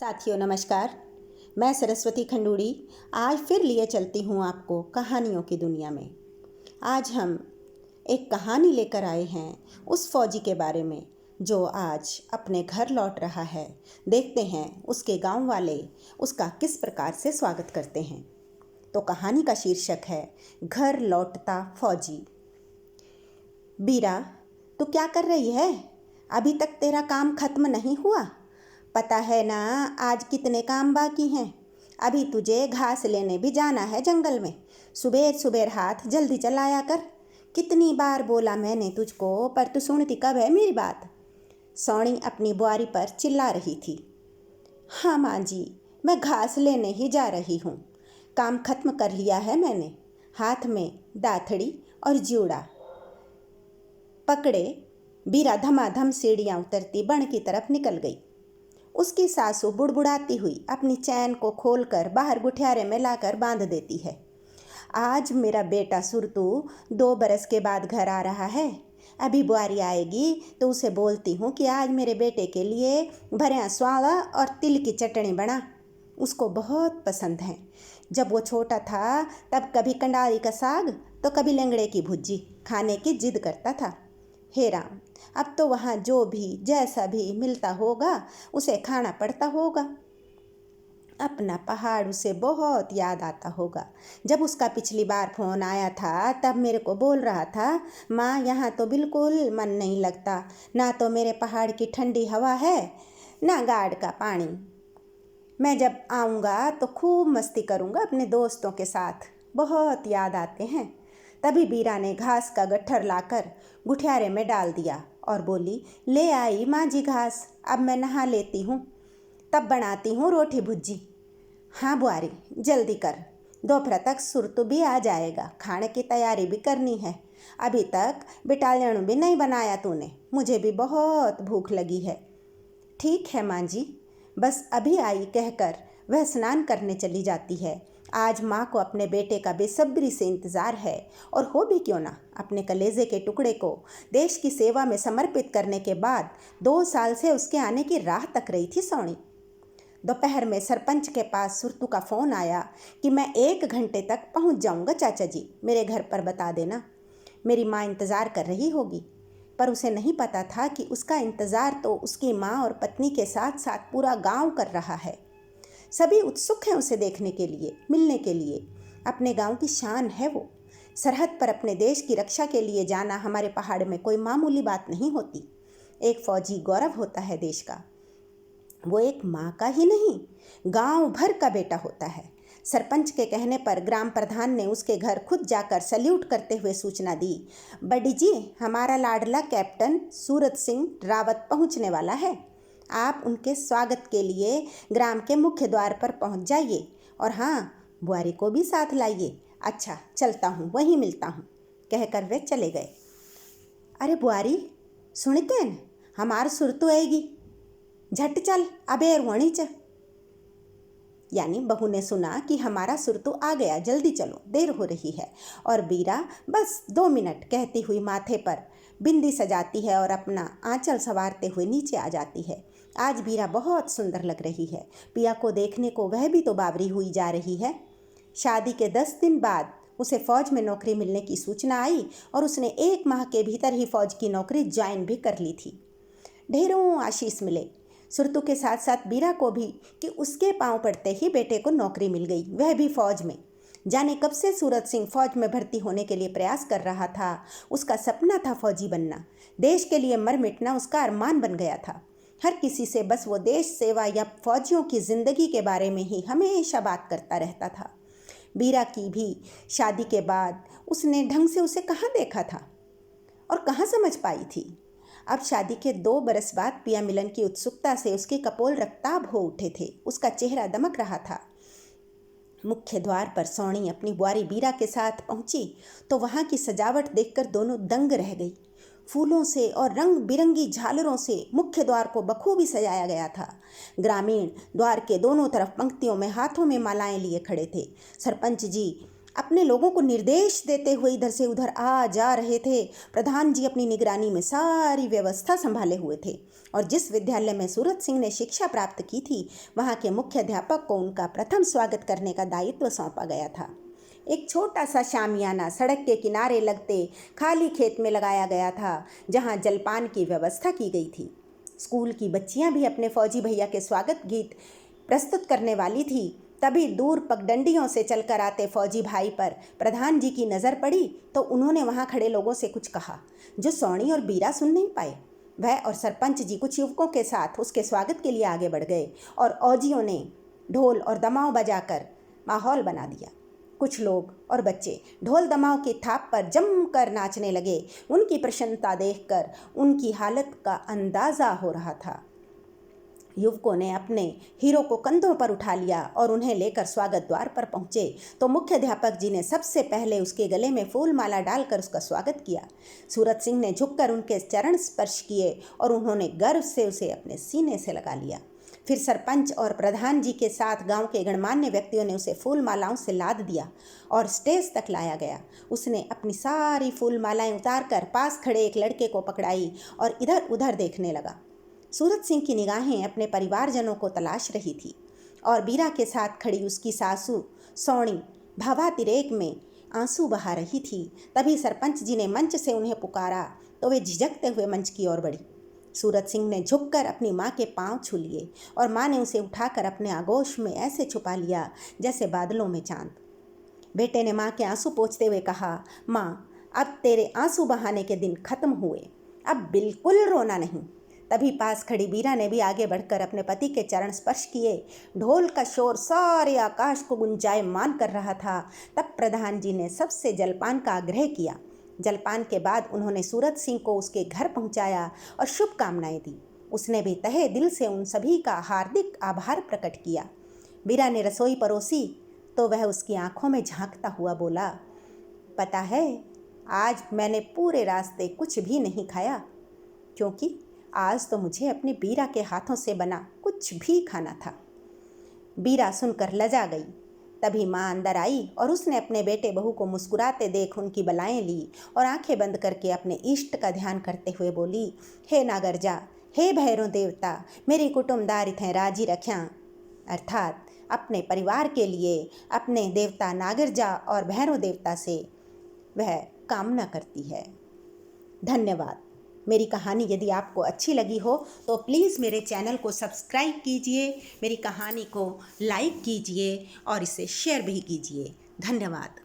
साथियों नमस्कार। मैं सरस्वती खंडूड़ी आज फिर लिए चलती हूँ आपको कहानियों की दुनिया में। आज हम एक कहानी लेकर आए हैं उस फौजी के बारे में जो आज अपने घर लौट रहा है। देखते हैं उसके गांव वाले उसका किस प्रकार से स्वागत करते हैं। तो कहानी का शीर्षक है घर लौटता फौजी। बीरा, तू क्या कर रही है? अभी तक तेरा काम खत्म नहीं हुआ? पता है ना आज कितने काम बाकी हैं। अभी तुझे घास लेने भी जाना है जंगल में। सुबह सुबह हाथ जल्दी चलाया कर। कितनी बार बोला मैंने तुझको, पर तू सुनती कब है मेरी बात? सोनी अपनी बुआरी पर चिल्ला रही थी। हाँ माँ जी, मैं घास लेने ही जा रही हूँ। काम खत्म कर लिया है मैंने। हाथ में दाथड़ी और जूड़ा पकड़े बीरा धमाधम सीढ़ियाँ उतरती बण की तरफ निकल गई। उसकी सासू बुड़बुड़ाती हुई अपनी चैन को खोलकर बाहर गुठियारे में लाकर बांध देती है। आज मेरा बेटा सुरतू 2 बरस के बाद घर आ रहा है। अभी बुआरी आएगी तो उसे बोलती हूँ कि आज मेरे बेटे के लिए भरिया स्वाला और तिल की चटनी बना। उसको बहुत पसंद है। जब वो छोटा था तब कभी कंडारी का साग तो कभी लंगड़े की भुज्जी खाने की जिद करता था। हे राम, अब तो वहाँ जो भी जैसा भी मिलता होगा उसे खाना पड़ता होगा। अपना पहाड़ उसे बहुत याद आता होगा। जब उसका पिछली बार फ़ोन आया था तब मेरे को बोल रहा था, माँ यहाँ तो बिल्कुल मन नहीं लगता, ना तो मेरे पहाड़ की ठंडी हवा है ना गाड़ का पानी। मैं जब आऊँगा तो खूब मस्ती करूँगा अपने दोस्तों के साथ, बहुत याद आते हैं। तभी बीरा ने घास का गट्ठर लाकर गुठियारे में डाल दिया और बोली, ले आई माँ जी घास, अब मैं नहा लेती हूँ, तब बनाती हूँ रोटी भुज्जी। हाँ बुआरी, जल्दी कर, दोपहर तक सुरतू भी आ जाएगा, खाने की तैयारी भी करनी है। अभी तक बिटालियन भी नहीं बनाया तूने, मुझे भी बहुत भूख लगी है। ठीक है माँ जी, बस अभी आई कहकर वह स्नान करने चली जाती है। आज माँ को अपने बेटे का बेसब्री से इंतज़ार है, और हो भी क्यों ना, अपने कलेजे के टुकड़े को देश की सेवा में समर्पित करने के बाद 2 साल से उसके आने की राह तक रही थी सोनी। दोपहर में सरपंच के पास सुरतू का फ़ोन आया कि मैं 1 घंटे तक पहुंच जाऊंगा चाचा जी, मेरे घर पर बता देना। मेरी माँ इंतज़ार कर रही होगी। पर उसे नहीं पता था कि उसका इंतज़ार तो उसकी माँ और पत्नी के साथ साथ पूरा गांव कर रहा है। सभी उत्सुक हैं उसे देखने के लिए, मिलने के लिए। अपने गांव की शान है वो। सरहद पर अपने देश की रक्षा के लिए जाना हमारे पहाड़ में कोई मामूली बात नहीं होती। एक फौजी गौरव होता है देश का। वो एक माँ का ही नहीं, गांव भर का बेटा होता है। सरपंच के कहने पर ग्राम प्रधान ने उसके घर खुद जाकर सल्यूट करते हुए सूचना दी, बड़ी जी, हमारा लाडला कैप्टन सूरत सिंह रावत पहुंचने वाला है। आप उनके स्वागत के लिए ग्राम के मुख्य द्वार पर पहुंच जाइए, और हाँ, बुआरी को भी साथ लाइए। अच्छा, चलता हूँ, वहीं मिलता हूँ, कहकर वे चले गए। अरे बुआरी, सुनते न, हमार सुरतू आएगी, झट चल, अबेर होनी च। यानी बहू ने सुना कि हमारा सुरतू आ गया, जल्दी चलो, देर हो रही है। और बीरा बस 2 मिनट कहती हुई माथे पर बिंदी सजाती है और अपना आंचल संवारते हुए नीचे आ जाती है। आज बीरा बहुत सुंदर लग रही है। पिया को देखने को वह भी तो बावरी हुई जा रही है। शादी के 10 दिन बाद उसे फ़ौज में नौकरी मिलने की सूचना आई और उसने 1 माह के भीतर ही फ़ौज की नौकरी ज्वाइन भी कर ली थी। ढेरों आशीष मिले सुरतू के साथ साथ बीरा को भी कि उसके पांव पड़ते ही बेटे को नौकरी मिल गई, वह भी फ़ौज में। जाने कब से सूरत सिंह फ़ौज में भर्ती होने के लिए प्रयास कर रहा था। उसका सपना था फ़ौजी बनना। देश के लिए मर मिटना उसका अरमान बन गया था। हर किसी से बस वो देश सेवा या फ़ौजियों की ज़िंदगी के बारे में ही हमेशा बात करता रहता था। बीरा की भी शादी के बाद उसने ढंग से उसे कहाँ देखा था और कहाँ समझ पाई थी। अब शादी के 2 बरस बाद पिया मिलन की उत्सुकता से उसके कपोल रक्ताभ हो उठे थे। उसका चेहरा दमक रहा था। मुख्य द्वार पर सोनी अपनी बुआरी बीरा के साथ पहुंची तो वहां की सजावट देखकर दोनों दंग रह गई। फूलों से और रंग बिरंगी झालरों से मुख्य द्वार को बखूबी सजाया गया था। ग्रामीण द्वार के दोनों तरफ पंक्तियों में हाथों में मालाएं लिए खड़े थे। सरपंच जी अपने लोगों को निर्देश देते हुए इधर से उधर आ जा रहे थे। प्रधान जी अपनी निगरानी में सारी व्यवस्था संभाले हुए थे और जिस विद्यालय में सूरत सिंह ने शिक्षा प्राप्त की थी, वहाँ के मुख्य अध्यापक को उनका प्रथम स्वागत करने का दायित्व सौंपा गया था। एक छोटा सा शामियाना सड़क के किनारे लगते खाली खेत में लगाया गया था, जहाँ जलपान की व्यवस्था की गई थी। स्कूल की बच्चियाँ भी अपने फौजी भैया के स्वागत गीत प्रस्तुत करने वाली थी। तभी दूर पगडंडियों से चलकर आते फौजी भाई पर प्रधान जी की नज़र पड़ी तो उन्होंने वहाँ खड़े लोगों से कुछ कहा, जो सौणी और बीरा सुन नहीं पाए। वह और सरपंच जी कुछ युवकों के साथ उसके स्वागत के लिए आगे बढ़ गए और औजियों ने ढोल और दमाव बजाकर माहौल बना दिया। कुछ लोग और बच्चे ढोल दमाव की थाप पर जमकर नाचने लगे। उनकी प्रसन्नता देखकर उनकी हालत का अंदाज़ा हो रहा था। युवकों ने अपने हीरो को कंधों पर उठा लिया और उन्हें लेकर स्वागत द्वार पर पहुंचे तो मुख्याध्यापक जी ने सबसे पहले उसके गले में फूल माला डालकर उसका स्वागत किया। सूरत सिंह ने झुककर उनके चरण स्पर्श किए और उन्होंने गर्व से उसे अपने सीने से लगा लिया। फिर सरपंच और प्रधान जी के साथ गांव के गणमान्य व्यक्तियों ने उसे फूल मालाओं से लाद दिया और स्टेज तक लाया गया। उसने अपनी सारी फूल मालाएं उतारकर पास खड़े एक लड़के को पकड़ाई और इधर उधर देखने लगा। सूरत सिंह की निगाहें अपने परिवारजनों को तलाश रही थी और बीरा के साथ खड़ी उसकी सासू सौणी भावातिरेक में आंसू बहा रही थी। तभी सरपंच जी ने मंच से उन्हें पुकारा तो वे झिझकते हुए मंच की ओर बढ़ी। सूरत सिंह ने झुककर अपनी माँ के पांव छू लिए और माँ ने उसे उठाकर अपने आगोश में ऐसे छुपा लिया जैसे बादलों में चांद। बेटे ने माँ के आंसू पोंछते हुए कहा, माँ, अब तेरे आंसू बहाने के दिन खत्म हुए, अब बिल्कुल रोना नहीं। तभी पास खड़ी बीरा ने भी आगे बढ़कर अपने पति के चरण स्पर्श किए। ढोल का शोर सारे आकाश को गुंजायमान कर रहा था। तब प्रधान जी ने सबसे जलपान का आग्रह किया। जलपान के बाद उन्होंने सूरत सिंह को उसके घर पहुंचाया और शुभकामनाएं दी। उसने भी तहे दिल से उन सभी का हार्दिक आभार प्रकट किया। बीरा ने रसोई परोसी तो वह उसकी आंखों में झांकता हुआ बोला, पता है, आज मैंने पूरे रास्ते कुछ भी नहीं खाया, क्योंकि आज तो मुझे अपने बीरा के हाथों से बना कुछ भी खाना था। बीरा सुनकर लजा गई। तभी माँ अंदर आई और उसने अपने बेटे बहू को मुस्कुराते देख उनकी बलाएं ली और आंखें बंद करके अपने इष्ट का ध्यान करते हुए बोली, हे नागरजा, हे भैरों देवता, मेरी कुटुम्बदारी थे राजी रख्या। अर्थात अपने परिवार के लिए अपने देवता नागरजा और भैरों देवता से वह कामना करती है। धन्यवाद। मेरी कहानी यदि आपको अच्छी लगी हो तो प्लीज़ मेरे चैनल को सब्सक्राइब कीजिए, मेरी कहानी को लाइक कीजिए और इसे शेयर भी कीजिए। धन्यवाद।